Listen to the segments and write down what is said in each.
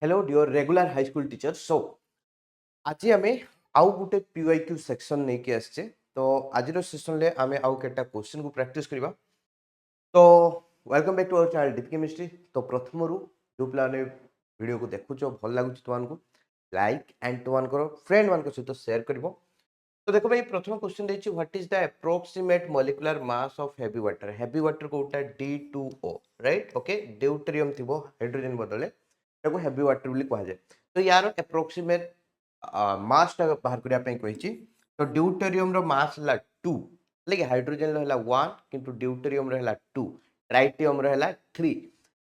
Hello, dear regular high school teachers. So, आज आमे आउ गोटे PYQ सेक्शन नहीं के आसचे तो आज सेशन ले आमे आउ केटा क्वेश्चन को प्रैक्टिस करबा तो welcome back to our channel deep chemistry तो प्रथम रु जो प्लाने वीडियो को देखुचो भल लागुच तुमान को लाइक एंड तुमान को फ्रेंड मान को सहित शेयर करबो तो देखो भाई प्रथम क्वेश्चन देछि what is the approximate molecular mass of heavy water कोटा D2O राइट ओके ड्यूटेरियम थिबो हाइड्रोजन बदले ताको हेवी वाटर बोली कहा जाए तो यार अप्रोक्सीमेट मास टा बाहर करिया पे कहिछि तो ड्यूटेरियम रो मास हला 2 लेके हाइड्रोजन रो हला 1 किंतु ड्यूटेरियम रो हला 2 ट्राइटियम रो हला 3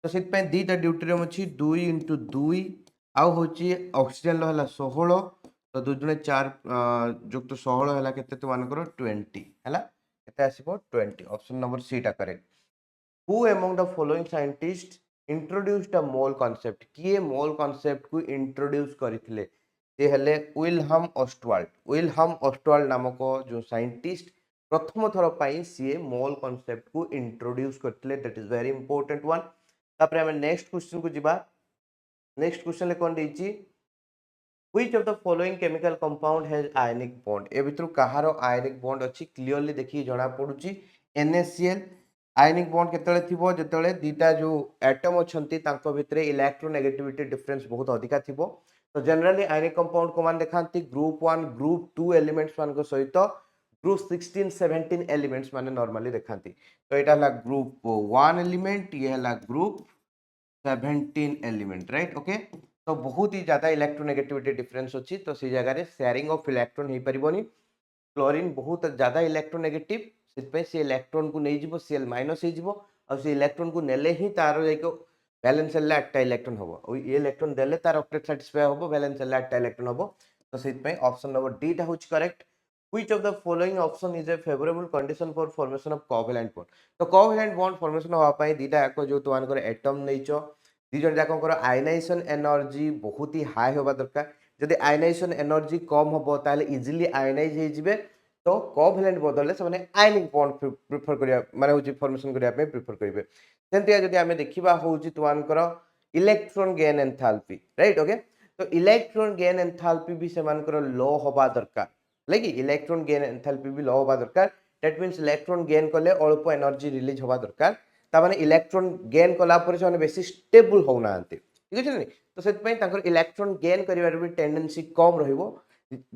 तो सेत पे दीटा ड्यूटेरियम अछि 2 * 2 आउ होछि ऑक्सीजन रो हला 16 तो 2 * 4 युक्त 16 हला केते तो मान करो 20 हला केते आसीबो 20 ऑप्शन नंबर सी टा correct who among the following scientist introduced the mole concept किए मोल कांसेप्ट को इंट्रोड्यूस करथिले से हेले विल्हम ऑस्टवाल्ड नामक जो साइंटिस्ट प्रथम थर पाई सी मोल कांसेप्ट को इंट्रोड्यूस करथिले that is very important one तापर हम नेक्स्ट क्वेश्चन को जिबा नेक्स्ट क्वेश्चन ले कोन देछि Which of the following chemical compound has ionic bond? ए भितर कहारो ionic bond अछि क्लियरली देखि जणा पडुची NaCl ionic bond केतले थिबो जेतले दीटा जो एटम अछंती तांको भितरे इलेक्ट्रोनेगेटिविटी डिफरेंस बहुत अधिका थिबो तो जनरली ionic compound को मान देखांती ग्रुप 1 ग्रुप 2 एलिमेंट्स मान को सहित ग्रुप 16 17 एलिमेंट्स माने नॉर्मली देखांती तो एटा हला ग्रुप 1 एलिमेंट ये हला ग्रुप 17 एलिमेंट राइट ओके तो बहुत ही ज्यादा इलेक्ट्रोनेगेटिविटी डिफरेंस अच्छी तो सी जगह शेयरिंग ऑफ इलेक्ट्रॉन हो पारिबनी क्लोरीन बहुत ज्यादा इलेक्ट्रोनेगेटिव से सी इलेक्ट्रॉन को नहीं जीवो Cl- और सी इलेक्ट्रॉन को नेले ही तार जाइको बैलेंस सेल 8टा इलेक्ट्रॉन होबो और ये इलेक्ट्रॉन देले तार ऑक्टेट सैटिस्फाई होबो बैलेंस सेल 8टा इलेक्ट्रॉन होबो तो से ऑप्शन नंबर डी टा होच correct Which of the following option is a favorable condition for formation of covalent bond? तो covalent bond formation होवा पई दीटा एको जो तुमान कर एटम नैचो दी जन जाकर आयनाइजेशन एनर्जी बहुत ही हाई होबा दरकार जदि आयनाइजेशन एनर्जी कम होबो ताले इजीली आयनाइज हे जिवे तो कोवैलेंट बदले से माने आयनिक बॉन्ड प्रिफर करिया माने होची फॉर्मेशन करिया पे प्रिफर करिवे सेंतिया जदि हमें देखिबा होची तुमान कर electron gain enthalpy right okay तो इलेक्ट्रॉन गेन एंथैल्पी भी से मान कर लो होबा दरकार लगी इलेक्ट्रॉन गेन एंथैल्पी भी लो होबा दरकार दैट मींस इलेक्ट्रॉन गेन करले अल्प एनर्जी रिलीज होबा दरकार तामाने इलेक्ट्रॉन गेन कला पर से बेसी स्टेबल होनांती ठीक अछि नै तो सेत पई ताकर इलेक्ट्रॉन गेन करिवार भी टेंडेंसी कम रहिबो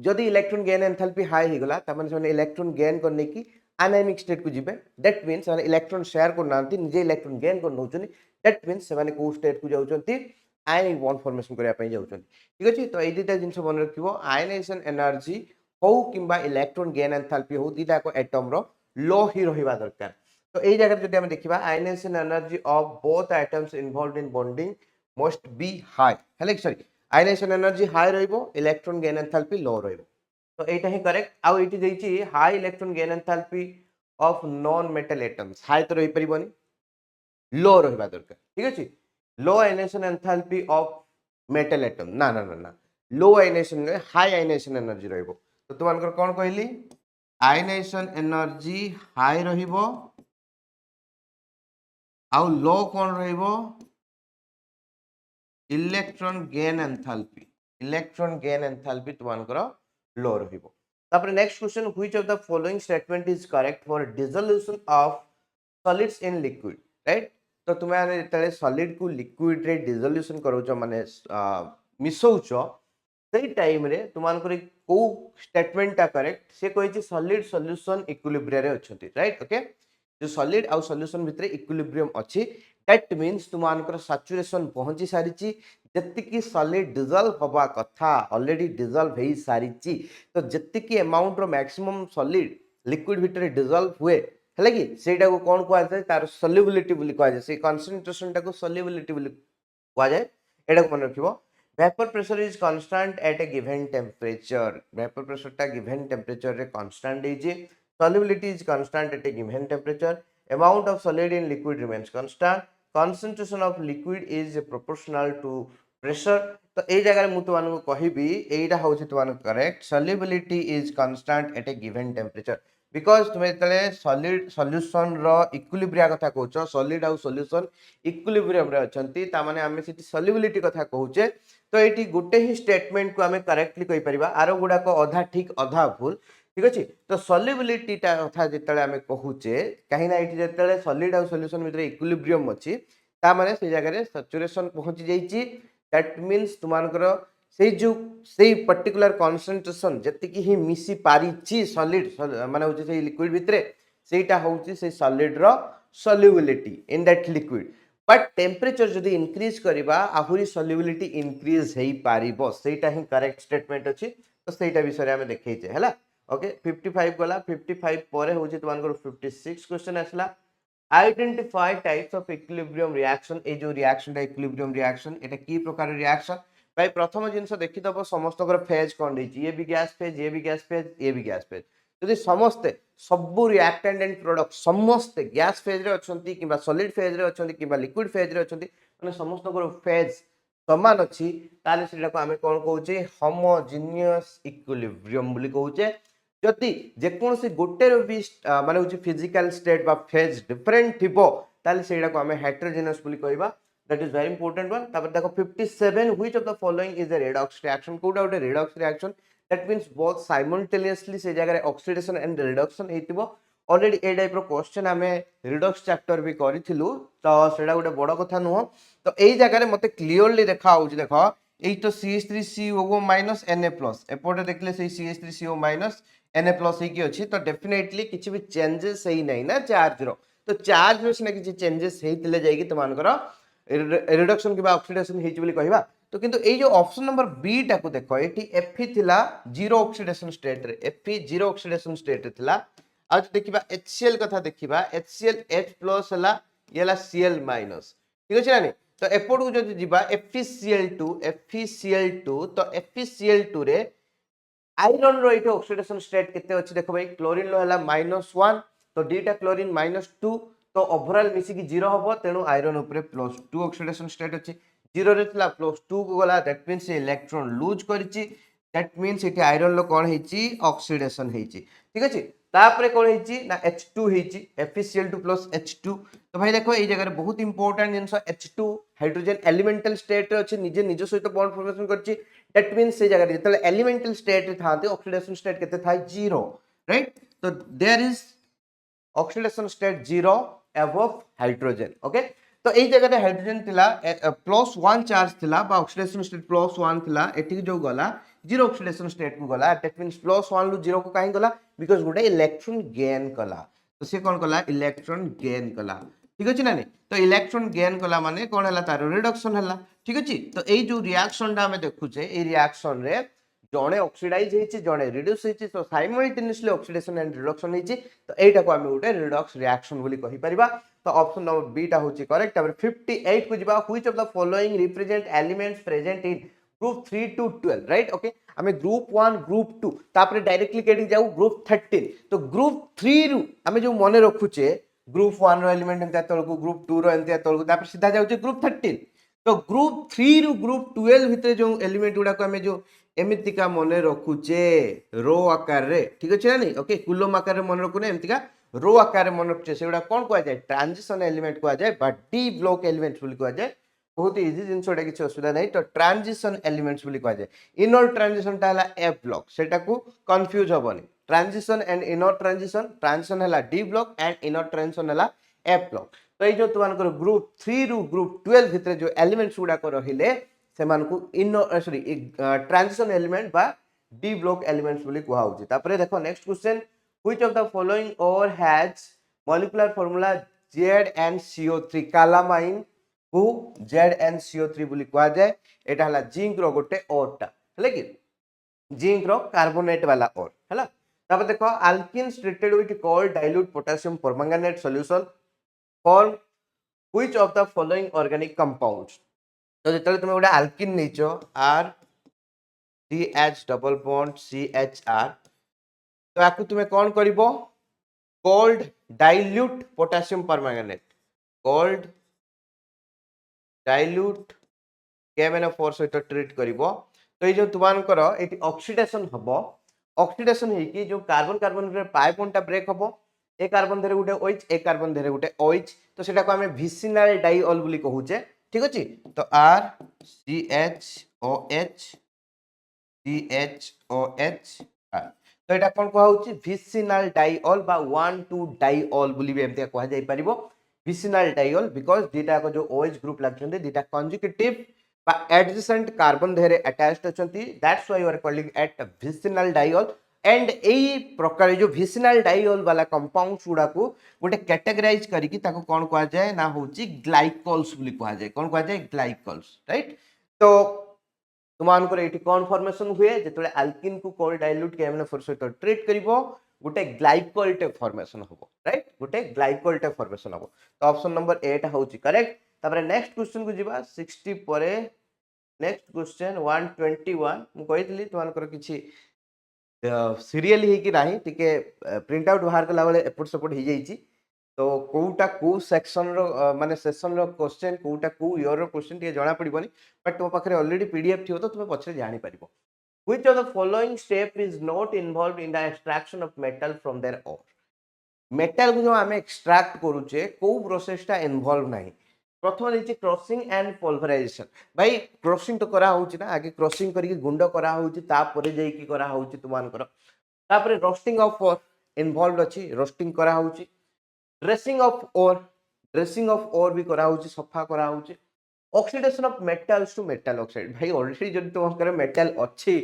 जदि इलेक्ट्रॉन गेन एंथैल्पी हाई हे गला तामाने से इलेक्ट्रॉन गेन करने की आयनिक स्टेट को जिबे दैट मींस माने इलेक्ट्रॉन शेयर करनांती निजे इलेक्ट्रॉन गेन कर नउचनी दैट मींस से माने को स्टेट को जाउचंती आयनिक बॉन्ड फॉर्मेशन करिया पई जाउचंती ठीक अछि तो ए दिटा जिंस मन रखिबो आयनाइजेशन एनर्जी हो किंबा इलेक्ट्रॉन गेन एंथैल्पी हो दिटा को एटम रो लो ही रहिबा दरकार तो এই জায়গায় যদি আমরা দেখিবা ionization energy of both items involved in bonding must be high হেলে সরি আয়নাইজেশন এনার্জি হাই রহিবো ইলেক্ট্রন গেন এনথালপি লো রহিবো তো এইটা হি करेक्ट আউ এইটি দেইছি high electron gain enthalpy of non metal atoms high তো রহি পারিবনি লো রহিবা দরকার ঠিক আছে low ionization enthalpy of metal atom না না না না low ionization high ionization energy রহিবো তো তোমানকৰ কোন কইলি আয়নাইজেশন এনার্জি হাই রহিবো आउ लो कौन रहिबो इलेक्ट्रॉन गेन एंथैल्पी तुमानकर लो रहिबो तापर next question which of the following statement is correct for dissolution of solids in liquid right तो तुमे जेतले सॉलिड को लिक्विड रे डिसोल्यूशन करूचो माने मिसौचो सेही टाइम रे तुमानकर को स्टेटमेंट ता करेक्ट से कहिछि सॉलिड सॉल्यूशन इक्विलिब्रियम रे अछंती राइट ओके जो सॉलिड आउ सॉल्यूशन भितरे इक्विलिब्रियम अछि दैट मींस तुमानकर सैचुरेशन पहुंची सारिची जत्तिकी सॉलिड डिसॉल्व होबा कथा ऑलरेडी डिसॉल्व हेई सारिची तो जत्तिकी अमाउंट रो मैक्सिमम सॉलिड लिक्विड भितरे डिसॉल्व हुए हैला कि सेटा को कोन कोआ जाय तार सॉल्युबिलिटी बोली कोआ जाय से कंसंट्रेशन टा को सॉल्युबिलिटी बोली कोआ जाय एटा को मन रखिबो vapour pressure is constant at a given temperature vapour pressure टा गिवन टेंपरेचर रे कांस्टेंट देजे solubility is constant at a given temperature amount of solid in liquid remains constant concentration of liquid is proportional to pressure तो ए जगह मु तो मानको कहिबी एटा होछि तो मानको correct solubility is constant at a given temperature because तुम्हें जिते सॉलिड सॉल्यूशन रो इक्विलिब्रिया कथा कहूछ सॉलिड आउ सॉल्यूशन इक्विलिब्रियम रे अछंती ता माने आमे सिटी सॉल्युबिलिटी कथा कहूचे तो एटी गुटे ही स्टेटमेंट को आमे करेक्टली कहि परिबा आरो गुडा को अधा ठीक अधा भूल ठीक अछि तो सॉल्युबिलिटी ता कथा जिते आमे कहूचे कहीं ना एटी जिते सॉलिड आउ सॉल्यूशन भितर इक्विलिब्रियम अछि ता माने से जगह रे सैचुरेशन पहुंची जाईची दैट मींस तुमानकर से जो से पर्टिकुलर कॉन्सेंट्रेशन जति ही मिसी पारिची सॉलिड माने होची से लिक्विड भितरे सेटा होची से सॉलिड रो solubility in that liquid but temperature जदि इंक्रीज करबा आहुरी सॉल्युबिलिटी इंक्रीज हेई पारिबो सेटा ही करेक्ट स्टेटमेंट अछि तो सेटा विषय में देखैछे हला ओके 55 गला 55 परे होची तुमानकर 56 क्वेश्चन आसला identify types of equilibrium reaction ए जो रिएक्शन टा इक्विलिब्रियम रिएक्शन एटा की प्रकार रिएक्शन भाई प्रथम जिनस देखिदब समस्त फेज कौन रही ये भी गैस फेज ये भी गैस फेज ये भी गैस फेज यदि समस्ते सबू रिएक्टेंट एंड प्रोडक्ट समस्ते गैस फेज रे अछंती किबा सॉलिड फेज रे अछंती किबा लिक्विड फेज रे अछंती माने समस्त फेज समान अछि ताले सेटा को हमें कोन कहउचे होमोजेनियस इक्विलिब्रियम बोली कहउचे जदि जेकोसी गोटे भी माने होची फिजिकल स्टेट बा फेज डिफरेंट थिबो ताले सेटा को हमें हेटेरोजेनियस बोली कहबा that is very important one तापर देखो 57 which of the following is a redox reaction कोडा उटे redox reaction that means both simultaneously से जगह oxidation and reduction हेतिबो ऑलरेडी ए टाइप रो क्वेश्चन हमें redox चैप्टर भी करिथिलु तो सेडा उटे बड़ कथा नुह तो एई जगह रे मते क्लियरली देखा होउची देखो एई तो CH3COO Na+ एपोटे देखले से CH3CO- Na+ हे की अछि तो डेफिनेटली किछि भी चेंजेस हेई नै ना चार्ज रो तो चार्ज रो से किछि चेंजेस हेइतिले जाई कि तमानकर रिडक्शन कि ऑक्सीडेशन हेची बोली कहबा तो किंतु ए जो ऑप्शन नंबर बी टा को देखो एठी Fe थिला जीरो ऑक्सीडेशन स्टेट रे Fe जीरो ऑक्सीडेशन स्टेट रे थिला आ देखिबा HCl कथा देखिबा HCl H+ हला येला Cl- ठीक अछि ना तो एपोर्ट को जदि जिबा FeCl2 तो FeCl2 रे आयरन रो एठी ऑक्सीडेशन स्टेट केते अछि देखो भाई क्लोरीन लो हला -1 तो डीटा क्लोरीन -2 तो ओवरऑल मिसी की 0 हबो तेनु आयरन ऊपर +2 ऑक्सीडेशन स्टेट अछि 0 रे थला +2 को गला दैट मींस इलेक्ट्रॉन लूज करिछि दैट मींस एठी आयरन लो कोन हेछि ऑक्सीडेशन हेछि ठीक अछि तापरे कोन हेछि ना H2 हेछि FeCl2 H2 तो भाई देखो ए जगह रे बहुत इंपोर्टेंट जिंस H2 हाइड्रोजन एलिमेंटल स्टेट रे अछि निजे निज सहित बॉन्ड फॉर्मेशन करछि दैट मींस से जगह जेतले एलिमेंटल स्टेट रे थाते ऑक्सीडेशन स्टेट केते थाय 0 राइट तो there is oxidation state 0 above hydrogen okay तो एई जगह रे हाइड्रोजन थिला +1 चार्ज थिला बा ऑक्सीडेशन स्टेट +1 थिला एठी जो गला जीरो ऑक्सीडेशन स्टेट को गला दैट मींस +1 लु 0 को काहे गला बिकॉज़ गुटे इलेक्ट्रॉन गेन कला तो से कोन कला इलेक्ट्रॉन गेन कला ठीक अछि ना तो इलेक्ट्रॉन गेन कला माने कोन हला तार रिडक्शन हला ठीक अछि तो एई जो रिएक्शन ता हमें देखुचे एई रिएक्शन रे जणे ऑक्सीडाइज हेछि जणे रिड्यूस हेछि तो साइमल्टेनियसली ऑक्सीडेशन एंड रिडक्शन हेछि तो एटा को हमें उटे रिडक्स रिएक्शन बोली कहि परिबा तो ऑप्शन नंबर बी टा होछि करेक्ट अब 58 को जिबा which of the following represent elements present in group 3 to 12 right okay हमें ग्रुप 1 ग्रुप 2 तापरे डायरेक्टली केडी जाऊ ग्रुप 13 तो ग्रुप 3 रु हमें जो मने रखुचे ग्रुप 1 रो एलिमेंट एंता तळको ग्रुप 2 रो एंता तळको तापर सीधा जाउचे ग्रुप 13 तो ग्रुप 3 रु ग्रुप 12 भितरे जो एलिमेंट गुडा को हमें जो एमितिका मने रखुचे रो आकार रे ठीक अछि ना नहीं ओके कुलम आकार रे मने रखुने एमितिका रो आकार रे मने रखुचे सेगुडा कोन कहआ जाय ट्रांजिशन एलिमेंट कहआ जाय बा डी ब्लॉक एलिमेंट बोली कहआ जाय बहुत इजी जिनसोटा किछि असुविधा नहीं तो ट्रांजिशन एलिमेंट्स बोली कहआ जाय इनर ट्रांजिशन ता हला एफ ब्लॉक सेटा को कंफ्यूज होबनी ट्रांजिशन एंड इनर ट्रांजिशन हला D block and inner transition हला एफ ब्लॉक तो ये जो तुमानकर ग्रुप 3 रु ग्रुप 12 भितरे जो एलिमेंट्स गुडा को रहिले सेमानकु इनर सॉरी ट्रांजिशन एलिमेंट बा डी ब्लॉक एलिमेंट्स बोली कहआ होची तापरे देखो next question which of the following और हैज मॉलिक्यूलर फार्मूला ZnCO3 कालामाइन को ZnCO3 बोली कहआ जाय एटा हला जिंक रो गोटे ओरटा हले कि जिंक रो कार्बोनेट वाला ओर हला तापर देखो alkenes treated with cold dilute potassium permanganate solution for which of the following organic compounds तो जेतले तुमे गोटे अल्किन नेचो R CH double bond CHR तो याकू तुमे कोन करिवो cold dilute potassium permanganate cold dilute KMnO4 सहित ट्रीट करिवो तो ये जो तुमानकर एटी ऑक्सीडेशन हबो ऑक्सीडेशन है कि जो कार्बन कार्बन रे पाई बॉन्डटा ब्रेक हबो ए कार्बन धरे गुटे OH ए कार्बन धरे गुटे OH तो सेटा को हमें विसिनाल डाइऑल बोली कहूचे ठीक अछि तो RCHOH CHOH तो एटा कोन कहउची विसिनाल डाइऑल बा 1,2 डाइऑल बोली भी एमते कहा जाई परिबो विसिनाल डाइऑल बिकॉज़ दीटा को जो OH ग्रुप लागछन्ते दीटा कंजुगेटिव बा एडजेसेंट कार्बन धरे अटैच्ड अछंती that's why you are calling it vicinal diol and एई प्रकार जो विसिनाल डाइऑल वाला कंपाउंड्स गुडा को गोटे कैटेगराइज करिकि ताको कोन कहा जाय ना होची ग्लाइकोल्स बोली कहा जाय कोन कहा जाय ग्लाइकोल्स राइट तो तुमानकर एठी कोन फॉर्मेशन हुए जेतले अल्किन को कोल डाइल्यूट के हमने फोर सहित ट्रीट करिवो गोटे ग्लाइकोल टाइप फॉर्मेशन हबो राइट गोटे ग्लाइकोल टाइप फॉर्मेशन हबो तो ऑप्शन नंबर 8 होची करेक्ट तापर नेक्स्ट क्वेश्चन को जिबा 60 परे नेक्स्ट क्वेश्चन 121 मु कहितली तुमानकर किछि सीरियल ही कि नाही टिके प्रिंट आउट बाहर कला बेले एपट सपोर्ट ही जाईची तो कोउटा को सेक्शन रो माने सेशन रो क्वेश्चन कोउटा को इयर रो क्वेश्चन टिके जणा पडिबनी बट तो पाखरे ऑलरेडी पीडीएफ थियो तो तुमे पछरे जानि परिबो which of the following step is not involved in the extraction of metal from their ore metal को जो आमे एक्सट्रैक्ट करूचे को प्रोसेसटा इन्वॉल्व नाही प्रथम रही क्रॉसिंग एंड पल्वराइजेशन भाई क्रॉसिंग तो करा होउची ना आगे क्रॉसिंग करके गुंड करा होउची तापरे जाई की करा होउची तुमानकर तापरे रोस्टिंग ऑफ ओर इन्वॉल्वड अछि रोस्टिंग करा होउची ड्रेसिंग ऑफ ओर भी करा होउची सफा करा होउची oxidation of metals to metal oxide भाई ऑलरेडी जदी तुमकर मेटल अछि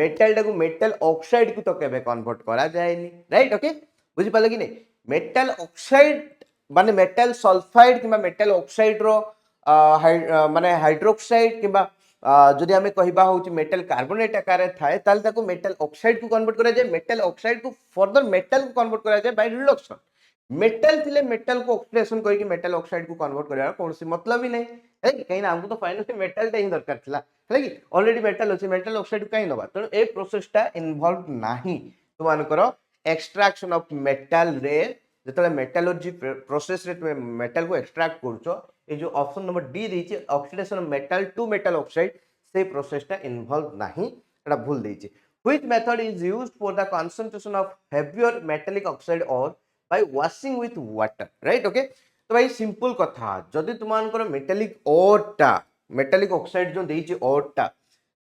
मेटल टाको मेटल ऑक्साइड को तो केबे कन्वर्ट करा जायनी राइट ओके बुझि पाले कि नहीं मेटल ऑक्साइड माने मेटल सल्फाइड किबा मेटल ऑक्साइड रो माने हाइड्रोक्साइड किबा जदि हमें कहबा होची मेटल कार्बोनेट आकार थाए ताल ताको मेटल ऑक्साइड को कन्वर्ट करा जाय मेटल ऑक्साइड को फर्दर मेटल को कन्वर्ट करा जाय बाय रिडक्शन मेटल थिले मेटल को ऑक्सीडेशन करके मेटल ऑक्साइड को कन्वर्ट करबा कोनसी मतलब ही नहीं है कहीं ना हमको तो फाइनली मेटल टा ही दरकार थिला है कि ऑलरेडी मेटल अछि मेटल ऑक्साइड काई नबा त ए प्रोसेस टा इन्वॉल्व नाही तो मानकर एक्सट्रैक्शन ऑफ मेटल रे जेतले मेटलर्जी प्रोसेस रे तुम मेटल को एक्सट्रैक्ट करछो ए जो ऑप्शन नंबर डी रही oxidation of metal to metal oxide से प्रोसेस टा इन्वॉल्व नाही एटा भूल देछि which method is used for the concentration of heavier metallic oxide ore by washing with water right okay तो भाई सिंपल कथा जदि तुमानकर मेटालिक मेटालिक ऑक्साइड जो देछि ओर टा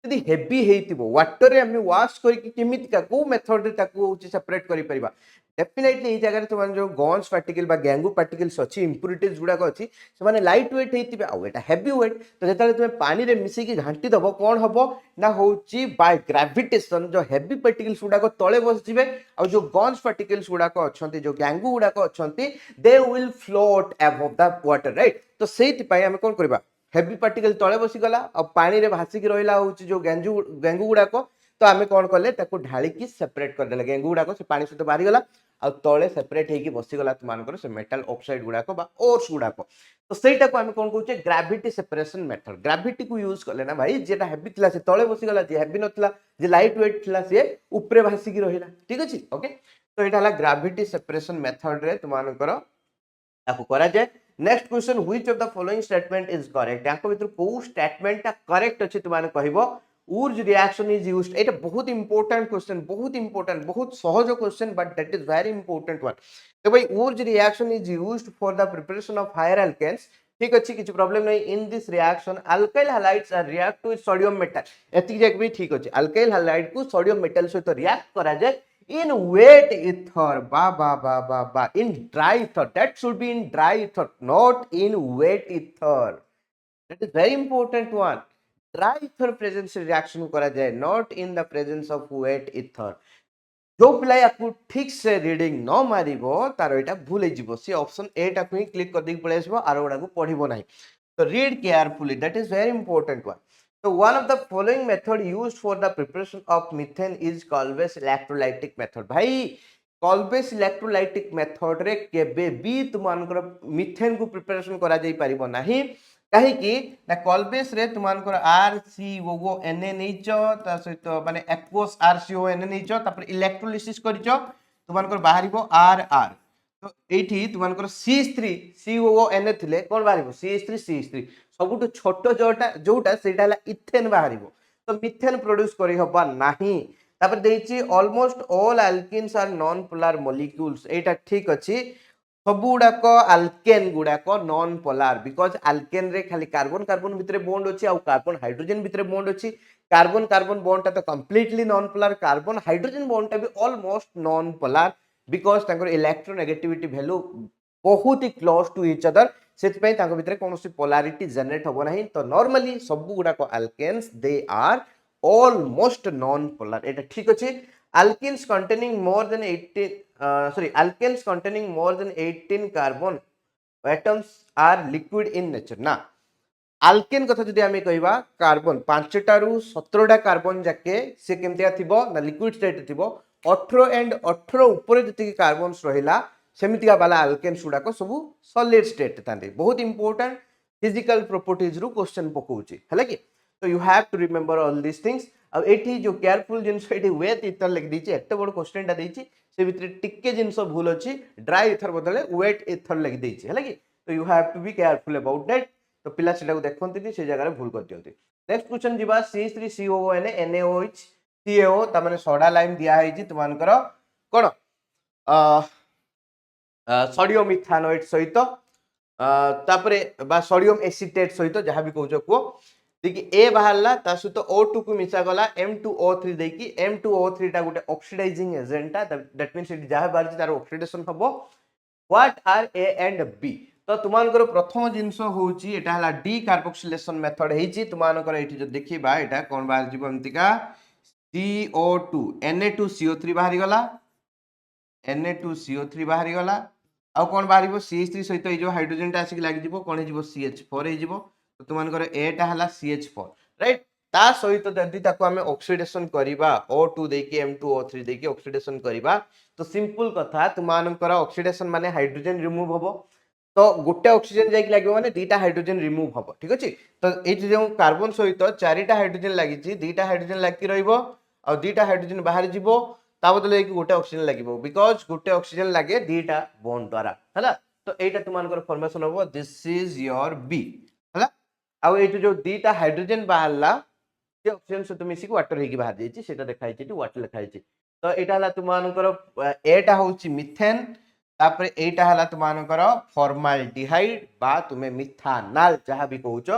यदि हेवी हेतिबो वाटर रे हम वाश करके केमिति का को मेथड रे ताको सेपरेट करि परिबा डेफिनेटली ए जगह तुम जो गॉन्स पार्टिकल बा गैंगू पार्टिकल्स अछि इंप्यूरिटीज गुडा को अछि से माने लाइट वेट हेतिबे आ एटा हेवी वेट तो जेताले तुम पानी रे मिसै की घांटी दबो कोन हबो ना होची बाय ग्रेविटेशन जो हेवी पार्टिकल्स गुडा को तळे बस जिवे आ जो गॉन्स पार्टिकल्स गुडा को अछंती जो गैंगू गुडा को अछंती they will float above the water right तो सेति पय हम कोन करबा हेवी पार्टिकल तळे बसी गला आ पानी रे भासी की रहिला होची जो गैंगू गुडा को तो आमे कोन करले ताको ढाली की सेपरेट कर देले गैंगू गुडा को से पानी सहित बाहरी गला आ तळे सेपरेट हेकी बसी गला तुमानकर से मेटल ऑक्साइड गुडा को बा ओर्स गुडा को तो सेटा को हम कोन कहूचे ग्रेविटी सेपरेशन मेथड ग्रेविटी को यूज करले ना भाई जेटा हेवी थिला से तळे बसी गला जे हेवी नथिला जे लाइट वेट थिला से ऊपरे भासी की रहिला ठीक अछि ओके तो एटा हला ग्रेविटी सेपरेशन मेथड रे तुमानकर ताको करा जाय next question which of the following statement is correct याको भीतर को स्टेटमेंट ता करेक्ट अछि तुमाने कहिबो ऊर्ज रिएक्शन इज यूज्ड एटा बहुत इंपोर्टेंट क्वेश्चन बहुत सहज question but that is very important one तो भाई Wurtz reaction is used for the preparation of higher alkanes ठीक अछि किछ प्रॉब्लम नहीं in this reaction alkyl halides are react with sodium metal एति जक भी ठीक अछि अल्काइल हैलाइड को सोडियम मेटल सहित रिएक्ट करा जाय in wet ether in dry ether that should be in dry ether not in wet ether that is very important one dry ether presence reaction करा जाए not in the presence of wet ether जो पिला याकू ठीक से reading न मारिबो तार एटा भूले जिवो सी ऑप्शन ए टा को क्लिक कर दी पळे आसीबो आरो गुडा को पढिबो नाही तो read carefully that is very important one So one of the following method used for the preparation of methane is Kolbe's electrolytic method. भाई Kolbe's electrolytic method रे केबे भी तुमानकर मिथेन को प्रिपरेशन करा जाई परिबो नाही काहे कि ना Kolbe's रे तुमानकर RCOO Na नैचो ता सहित माने aqueous RCOO नैचो तापर इलेक्ट्रोलिसिस करिचो तुमानकर बाहरिबो RR तो एठी तुमानकर CH3 COO थिले कोन बाहरिबो CH3 सबुठु छोटो जोटा सेटा हला इथेन बाहरिबो तो मिथेन प्रोड्यूस करी हबा नाही तापर देछि almost all alkanes are non polar molecules एटा ठीक अछि सब गुड़ाक आल्केन गुड़ाक नॉन पोलार बिकॉज आल्केन रे खाली कार्बन कार्बन भितर बॉन्ड अच्छी आउ कार्बन हाइड्रोजन भितर बॉन्ड अच्छी कार्बन कार्बन बॉन्ड टा तो completely non polar carbon hydrogen bond टा भी ऑलमोस्ट नॉन पोलार बिकॉज तांकर इलेक्ट्रोनेगेटिविटी वैल्यू बहुत ही क्लोज टू इच अदर सेति तांको भितर कोनोसी पोलारिटी जनरेट हबो नाही तो नॉर्मली सब गुड़ाक alkanes they are almost non polar एटा ठीक अछि alkenes containing more than 18 alkenes containing more than 18 carbon atoms are liquid in nature ना alkane कथा जदि आमे कहबा कार्बन 5 रु 17 कार्बन जाके से केमतिया थिबो ना लिक्विड स्टेट थिबो 18 एंड 18 ऊपर जति कार्बन्स रहिला सेमितिया वाला alkenes गुडा को सब सॉलिड स्टेट थांदे बहुत इंपोर्टेंट फिजिकल प्रॉपर्टीज रु क्वेश्चन पकोउची हला कि तो you have to remember all this things अब एठी जो केयरफुल जिंस एठी वेट इथर लिख दीची एते बड़ क्वेश्चन टा देची से भितरे टिक्के जिंस भूल अछि ड्राई इथर बदले वेट इथर लिख देची हला कि तो you have to be careful about that तो पिला सेटा को देखंती से जगह रे भूल कर दियंती नेक्स्ट क्वेश्चन जिबा C3COON NaOH CaO त माने सोडा लाइम दिया है तुमनकर कोन सोडियम इथानोएट सहित तापरे बा सोडियम एसिटेट सहित जहां भी कहउछ को देखि ए बाहरला ता सहित O2 को मिसा गला M2O3 देकी M2O3 टा गुटे ऑक्सीडाइजिंग एजेंट ता दैट मींस इट जहां बाहर तार ऑक्सीडेशन हबो what are A and B तो तुमनकर प्रथम जिंस होउची एटा हला डी कार्बोक्सिलेशन मेथड हेची तुमनकर एठी जो देखिबा एटा कोन बाहर जीव एमतिका CO2 Na2CO3 बाहरी गला Na2CO3 बाहरी गला आउ कोन बाहरिबो CH3 सहित ए जो हाइड्रोजन टा आसिक लागि जीवो कोन हेजिवो CH4 हेजिवो तो तुमनकर ए टा हला CH4 राइट ता सहित जदि ताको हमें ऑक्सीडेशन करिबा O2 देकी M2O3 देकी ऑक्सीडेशन करिबा तो सिंपल कथा तुमनकर ऑक्सीडेशन माने हाइड्रोजन रिमूव हबो तो गोटे ऑक्सीजन जाइक लागो माने दीटा हाइड्रोजन रिमूव हबो ठीक अछि तो ए जो कार्बन सहित चारिटा हाइड्रोजन लागिछि दीटा हाइड्रोजन लागी रहइबो आ दीटा हाइड्रोजन बाहर जीवो ता बदले एक गोटे ऑक्सीजन लागिबो बिकॉज़ गोटे ऑक्सीजन लागे दीटा बॉन्ड द्वारा हला तो एटा तुमनकर फॉर्मेशन हबो दिस इज योर बी हला आ ए जो दीटा हाइड्रोजन बाहरला से ऑक्सीजन से मिसिक वाटर हेकी बाहर जाइछि सेटा देखाइ छि वाटर लिखाइ छि तो एटा हला तुमनकर एटा होछि मिथेन तापरे एटा हला तुमनकर फॉर्माल्डिहाइड बा तुमे मिथानल जहां भी कहउछो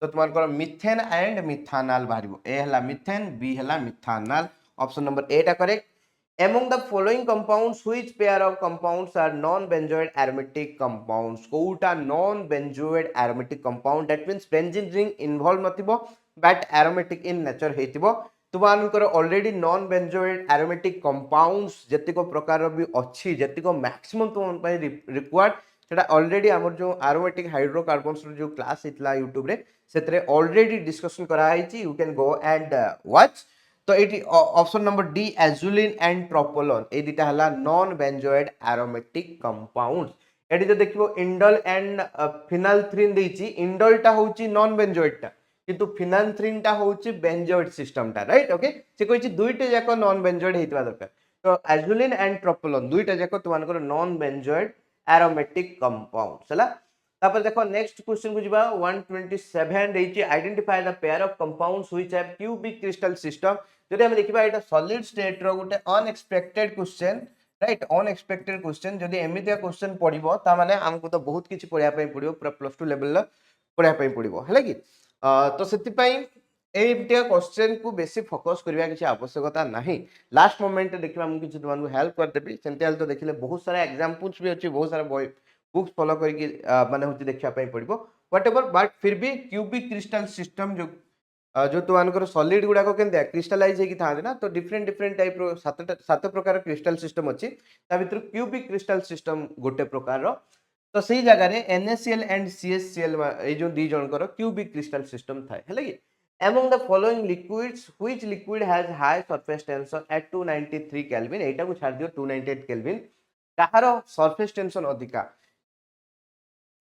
तो तुमनकर मिथेन एंड मिथानल बाहरिबो ए हला मिथेन बी हला मिथानल ऑप्शन नंबर ए टा correct among the following compounds which pair of compounds are non benzoate aromatic compounds कोउटा non benzoate aromatic compound that means benzene ring involved नथिबो but aromatic in nature हेतिबो तुमानकर already non benzenoid aromatic compounds जतिको प्रकार भी अछि जतिको maximum तुम पय रिक्वायर्ड सेटा ऑलरेडी हमर जो एरोमेटिक हाइड्रोकार्बन्स जो क्लास इतला YouTube रे सेतरे ऑलरेडी डिस्कशन करा आइछि you can go and watch तो एटी option number D azulene and tropolone ए दिटा हला नॉन बेंजोएट एरोमेटिक कंपाउंड्स एटी जो देखिबो इंडोल एंड फिनाल्थ्रीन देछि इंडोल टा होछि नॉन बेंजोएट टा किंतु फिनाल्थ्रीन टा होछि बेंजोएट सिस्टम टा राइट ओके से कहिछि दुइटे जाको नॉन बेंजोएट हेतबा दरकार तो एजुलिन एंड प्रोपोलोन दुइटा जाको तुमानकर नॉन बेंजोएट एरोमेटिक कंपाउंड्स हला तापर देखो नेक्स्ट क्वेश्चन को जिबा 127 देछि identify the pair of compounds which have cubic crystal system जदि हम देखिबा एटा सॉलिड स्टेट रो गुटे unexpected question right unexpected question जदि एमितिया क्वेश्चन पडिबो ता माने हमको तो बहुत किछि पढिया पई पडिबो पूरा +2 लेवल पढिया पई पडिबो हैला कि तो सेति पई एमितिया क्वेश्चन को बेसी फोकस करबा किछि आवश्यकता नाही लास्ट मोमेंट देखिबा हम किछि तुमन हेल्प कर देबी सेंटियल तो देखिले बहुत सारा एग्जांपल्स भी अछि बहुत सारा बुक्स फॉलो करके माने होती देखिया पई पडिबो व्हाटएवर बट फिर भी क्यूबिक क्रिस्टल सिस्टम जो तुमनकर सॉलिड गुडा को केनते क्रिस्टलाइज हेकी थाते ना तो डिफरेंट डिफरेंट टाइप रो सात प्रकार क्रिस्टल सिस्टम अछि ता भितर क्यूबिक क्रिस्टल सिस्टम गोटे प्रकार रो तो सही जगह रे NaCl एंड CHCl ए जो दी जनकर क्यूबिक क्रिस्टल सिस्टम थाए हैला कि among the following liquids which liquid has high surface tension at 293 kelvin एटा को छाड़ दियो 298 kelvin कहारो सरफेस टेंशन अधिका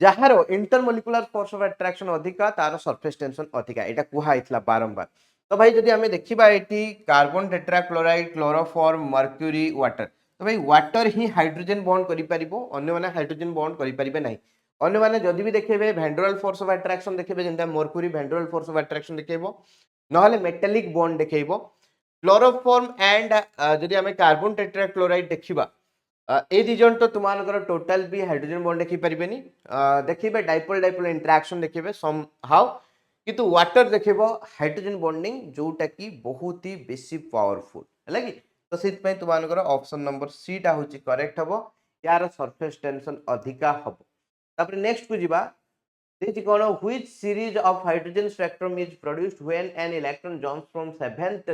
जहारो इंटरमोलिकुलर फोर्स ऑफ अट्रैक्शन अधिका तार सरफेस टेंशन अधिका एटा कुहा आइतला बारंबार तो भाई जदि हमें देखिबा eighty carbon tetrachloride chloroform mercury water तो भाई वाटर ही हाइड्रोजन बॉन्ड करि परिबो अन्य माने हाइड्रोजन बॉन्ड करि परिबे नाही अन्य माने जदि भी देखिबे वैन फोर्स ऑफ अट्रैक्शन देखिबे जेंता mercury van force of attraction देखिबो नहले मेटालिक बॉन्ड देखिबो क्लोरोफॉर्म एंड जदि आम कार्बन टेट्राक्लोराइड देखा ए दिजन तो तुम टोटाल भी हाइड्रोजन बॉन्ड देखी पारे देखिए डाइपोल डाइपोल इंटरेक्शन देखिए सम हाउ किंतु वाटर देखेब हाइड्रोजन बॉन्डिंग जोटा कि बहुत ही बेसी पावरफुल है कि तो से तुम ऑप्शन नंबर सी टा हूँ करेक्ट हम यार सरफेस टेंशन अधिका हम तापर नेक्स्ट को जीवा this is gonna which series of hydrogen spectrum is produced when an electron jumps from seventh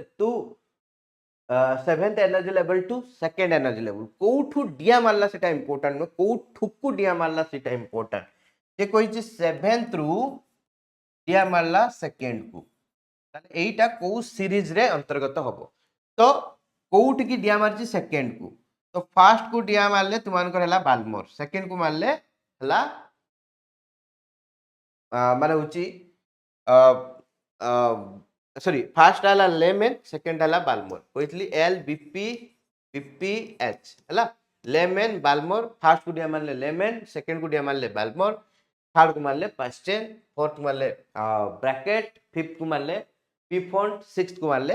energy level to second energy level कोठू डिया मारला सेटा इंपोर्टेंट नो कोठू को डिया मारला सेटा इंपोर्टेंट जे कहि सेवेंथ रु डिया मारला सेकंड को ताले एटा को सीरीज रे अंतर्गत हबो तो कोठ की डिया मारची सेकंड को तो फर्स्ट को डिया मारले तुमान कर हला बाल्मर सेकंड को मारले हला माने होची सॉरी फर्स्ट आला लेमेन सेकंड आला बाल्मर कोइतली एल बीपी बीपी एच हला लेमेन बाल्मर फर्स्ट को दिया मारले लेमेन सेकंड को दिया मारले बाल्मर थर्ड को मारले पास्टेन फोर्थ को मारले ब्रैकेट फिफ्थ को मारले पीफॉन्ट सिक्स्थ को मारले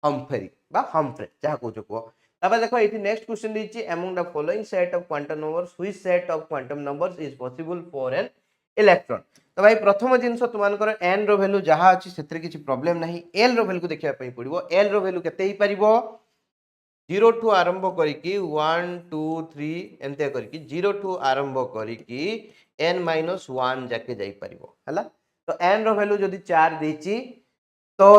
हम्फ्री बा हम्फ्रे जहा कहजो को तापर देखो एठी नेक्स्ट क्वेश्चन दीची among the following set of quantum numbers which set of quantum numbers is possible for an electron तो भाई प्रथम जिनस तुम एन रो वैल्यू जहाँ अच्छी से किसी प्रॉब्लम नहीं एल रो वैल्यू को देखा पड़ो एल रो वैल्यू केते ही पारिबो 0 ठू आरंभ करिकी 1 2 3 एंते करिकी 0 ठू आरंभ करिकी n माइनस 1 जाके जाई पारिबो हला तो n रो वैल्यू जदी 4 देची तो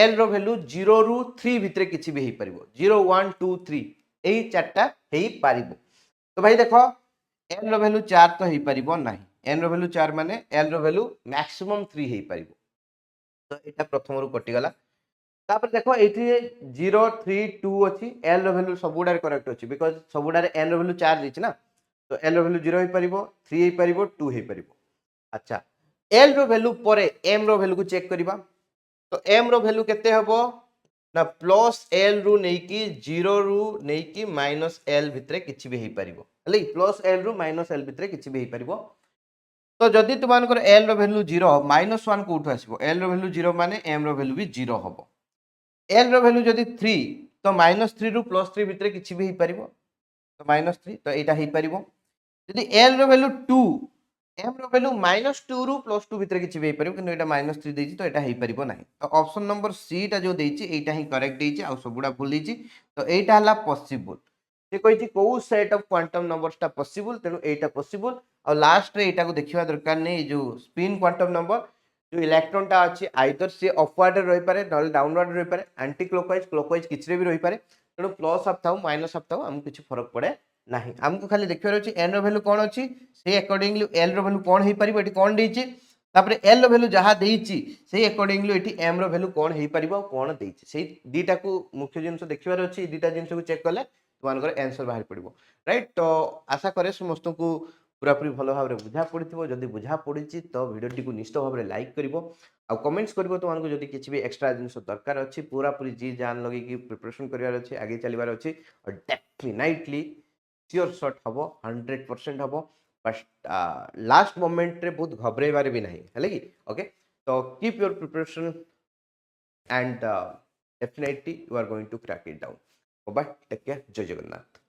l रो वैल्यू 0 रु 3 भितरे किछि भी हेई पारिबो 0 1 2 3 एही चारटा हेई पारिबो तो भाई देखो n रो वैल्यू 4 तो हेई पारिबो नाही n रो वैल्यू 4 माने l रो वैल्यू मैक्सिमम 3 हेई पारिबो तो एटा प्रथम रु कटि गला तापर देखो एठी 0 3 2 अछि l रो वैल्यू सबुडार करेक्ट अछि बिकॉज़ सबुडार n रो वैल्यू 4 दिछि ना तो l रो वैल्यू 0 हेई पारिबो 3 हेई पारिबो 2 हेई पारिबो अच्छा l रो वैल्यू परे m रो वैल्यू को चेक करिबा तो m रो वैल्यू केते हबो ना प्लस l रु नै कि 0 रु नै कि माइनस l भितरे किछि भी हेई पारिबो हले प्लस l रु माइनस l भितरे किछि भी हेई पारिबो तो जदि तुम एल रो वैल्यू 0 माइनस 1 कोठु आसीबो एल रो वैल्यू 0 माने एम रो वैल्यू भी 0 हबो एल रो वैल्यू जदि 3 तो माइनस 3 रु प्लस 3 भितरे किछि भी हेई पारिबो तो माइनस 3 तो एटा हेई पारिबो जदि एल रो वैल्यू 2 एम रो वैल्यू माइनस 2 रु प्लस 2 भितरे किछि भी हेई पारिबो किंतु एटा माइनस 3 देछि तो एटा हेई पारिबो नाही तो ऑप्शन नंबर सी टा जो देछि एटा ही करेक्ट देछि आ सबुडा भूल देछि तो एटा हला पॉसिबल से कहिछि को सेट ऑफ क्वांटम नंबर्स टा पॉसिबल तेनु एटा पॉसिबल और लास्ट रे एटा को देखिबा दरकार नै जो स्पिन क्वांटम नंबर जो इलेक्ट्रॉन टा अछि आइदर से अपवर्ड रहि पारे नल डाउनवर्ड रहि पारे एंटी क्लॉकवाइज किछरे भी रहि पारे तेनु प्लस अफ थाउ माइनस अफ थाउ हम किछि फरक पड़े नाही हमको खाली देखिबार अछि n रो वैल्यू कोन अछि से अकॉर्डिंगली l रो वैल्यू कोन हेई परिबो एटी कोन देछि तापर l रो वैल्यू जहा देछि से अकॉर्डिंगली एटी m रो वैल्यू कोन हेई परिबो कोन देछि से दीटा को मुख्य जिंस देखिबार अछि दीटा जिंस को चेक करले तुमानकर आंसर बाहर पड़ो राइट तो आशा करे समस्त को पूरापूरी भल भाव में बुझा पड़ो जदि बुझा पड़ी तो भिडियोटी को निश्चित भाव में लाइक कर आ कमेंट्स कर तुमको जब किसी भी एक्सट्रा जिन दरकार अच्छी पूरापूरी जी जान लगे प्रिपरेशन करार अच्छे आगे चलबार अच्छे और डेफिनेटली सियोर शॉट हम 100% हम बट लास्ट मोमेंट रे बहुत घबराइबार भी नहीं है कि ओके तो keep your preparation and definitely you are going to crack it down bye take care जय जगन्नाथ।